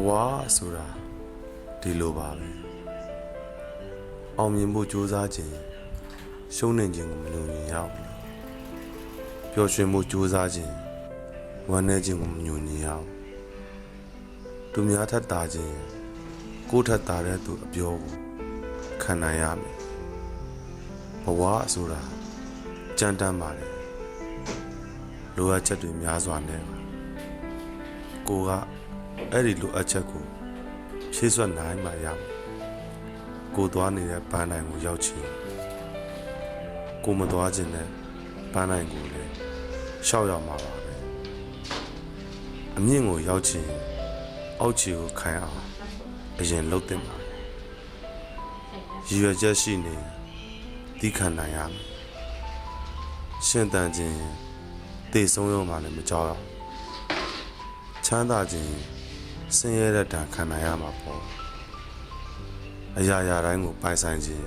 ဝဆိုတာဒီလိုပါပဲအောင်မြင်ဖို့ကြိုးစားခြင်းရှုံးနေခြင်းကိုမလုံရင်ရောက်ပျော်ရွှင်ဖို့ကြိုးစားခြင်းဝမ်းနည်းခြင်းကိုမညှို့ညင်ရောက်သူများထက်တာခြင်းကိုယ်ထက်တာတဲ့သူအပြောကိုခံနိုင်ရမယ်ဘဝဆိုတာကြမ်းတမ်းပါတယ်လိုအပ်ချက်တွေများစွာနဲ့ကိုကအဲ့ဒီလိုအပ်ချက်ကိုဖြည့်စွက်နိုင်မှရမယ်ကိုသွားနေတဲ့ပန်းတိုင်းကိုရောက်ချင်ကိုမသွားခြင်းနဲ့ပန်းတိုင်းကိုလည်းရှောက်ရောက်မှာပါပဲအမြင့်ကိုရောက်ချင်အောက်ခြေကိုခံအောင်အရင်လှုပ်တင်ပါရည်ရွယ်ချက်ရှိနေဒီခံနိုင်ရမယ်ရှင်တန်ခြင်းတည်ဆုံးရောမှလည်းမကြောက်အောင်ချမ်းသာခြင်းဆင်းရဲတဲ့တန်ခံနိုင်ရမှာပေါ့အရာရာတိုင်းကိုပိုင်ဆိုင်ခြင်း